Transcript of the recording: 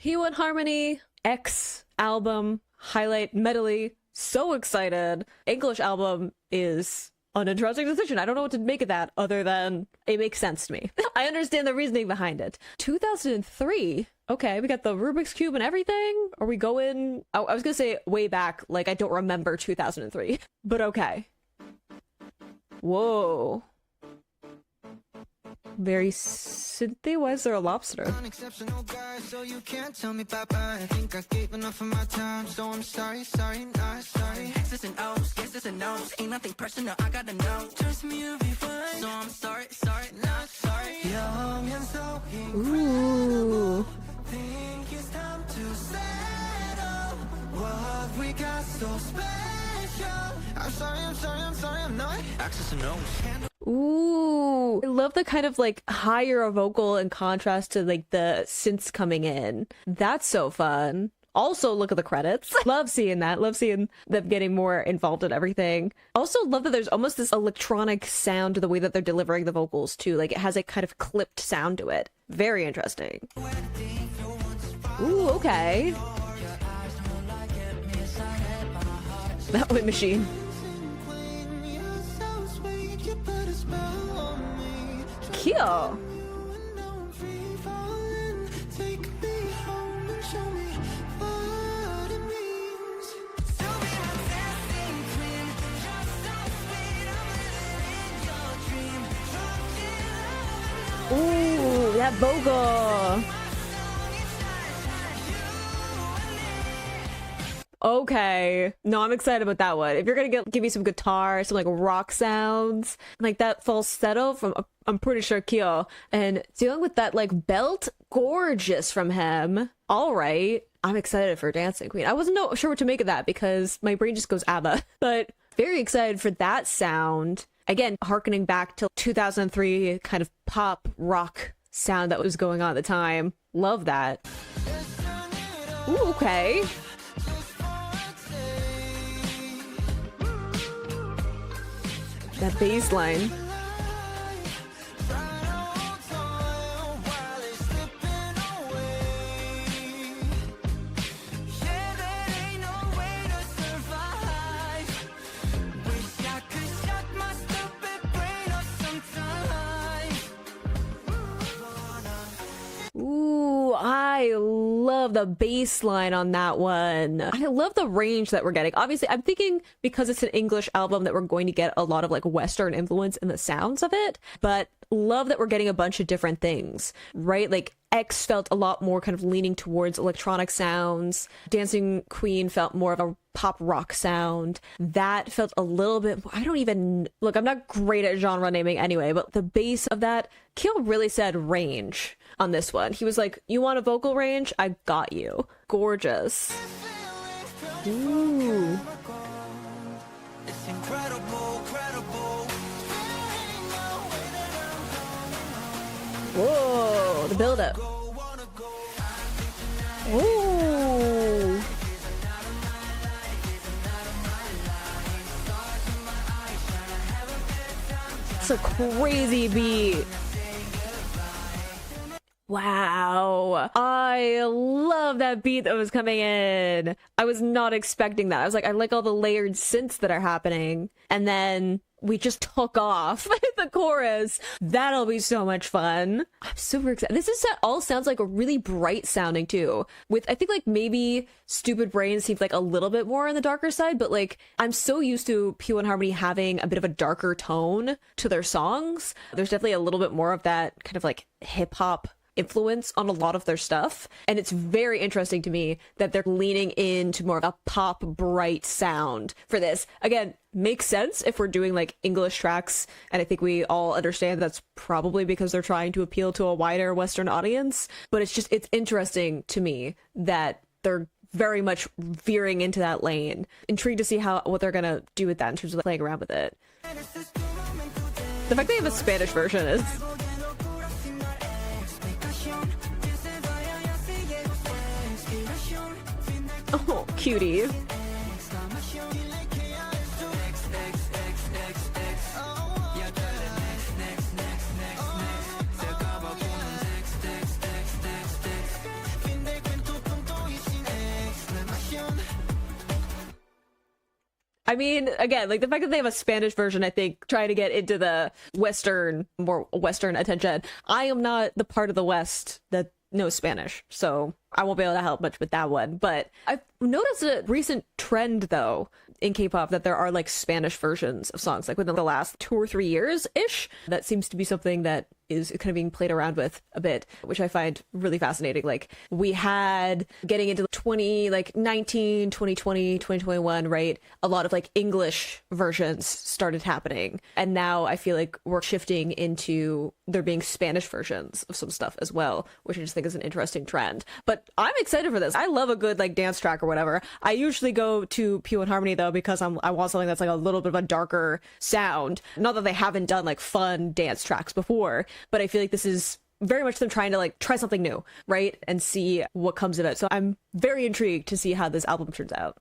P1Harmony X album highlight medley. So excited. English album is an interesting decision. I don't know what to make of that other than it makes sense to me. I understand the reasoning behind it. 2003. Okay, we got the Rubik's Cube and everything. Are we going? I was gonna say way back, like I don't remember 2003, but okay. Whoa. Very synthy. Why is there a lobster? Unexceptional guy, so you can't tell me bye-bye. I think I gave enough of my time, so I'm sorry, not sorry. X's and O's, yeses and no's, ain't nothing personal, I gotta know. Trust me, you'll be fine. So I'm sorry, not sorry. Young and so incredible. Think it's time to settle. What we got so special. I'm sorry, I'm not. X's and O's. Ooh, I love the kind of like higher vocal in contrast to like the synths coming in. That's so fun. Also, look at the credits. Love seeing that. Love seeing them getting more involved in everything. Also love that there's almost this electronic sound to the way that they're delivering the vocals too. Like it has a kind of clipped sound to it. Very interesting. Ooh, okay. That wind machine. Cute. Ooh, that vocal. Okay. No, I'm excited about that one. If you're gonna give me some guitar, some like rock sounds, like that falsetto from, I'm pretty sure Kyo, and dealing with that like belt, gorgeous from him. All right. I'm excited for Dancing Queen. I wasn't sure what to make of that because my brain just goes ABBA, but very excited for that sound. Again, harkening back to 2003 kind of pop rock sound that was going on at the time. Love that. Ooh, okay. That bass line. Ooh, I love the bass line on that one. I love the range that we're getting. Obviously, I'm thinking because it's an English album that we're going to get a lot of like Western influence in the sounds of it, but love that we're getting a bunch of different things, right? Like X felt a lot more kind of leaning towards electronic sounds. Dancing Queen felt more of a pop rock sound. That felt a little bit, I don't even, look, I'm not great at genre naming anyway, but the bass of that, Keel really said range on this one. He was like, you want a vocal range? I got you. Gorgeous. Ooh. It's incredible, incredible. Whoa, the build-up. Ooh. It's a crazy beat. Wow. I love that beat that was coming in. I was not expecting that. I was like, I like all the layered synths that are happening. And then we just took off the chorus. That'll be so much fun. I'm super excited. This is all sounds like a really bright sounding too. With, I think like maybe Stupid Brain seems like a little bit more on the darker side, but like I'm so used to P1Harmony having a bit of a darker tone to their songs. There's definitely a little bit more of that kind of like hip hop influence on a lot of their stuff, and it's very interesting to me that they're leaning into more of a pop bright sound for this. Again, makes sense if we're doing like English tracks, and I think we all understand that's probably because they're trying to appeal to a wider Western audience, but it's interesting to me that they're very much veering into that lane. Intrigued to see what they're gonna do with that in terms of playing around with it. The fact they have a Spanish version is oh, cutie. I mean, again, like the fact that they have a Spanish version, I think, trying to get into the more Western attention. I am not the part of the West that knows Spanish, so I won't be able to help much with that one. But I've noticed a recent trend, though, in K-pop that there are like Spanish versions of songs, like within the last 2 or 3 years-ish. That seems to be something that is kind of being played around with a bit, which I find really fascinating. Like we had getting into 2019, 2020, 2021, right? A lot of like English versions started happening. And now I feel like we're shifting into there being Spanish versions of some stuff as well, which I just think is an interesting trend. But I'm excited for this. I love a good like dance track or whatever. I usually go to P1Harmony though, because I want something that's like a little bit of a darker sound. Not that they haven't done like fun dance tracks before, but I feel like this is very much them trying to like try something new, right? And see what comes of it. So I'm very intrigued to see how this album turns out.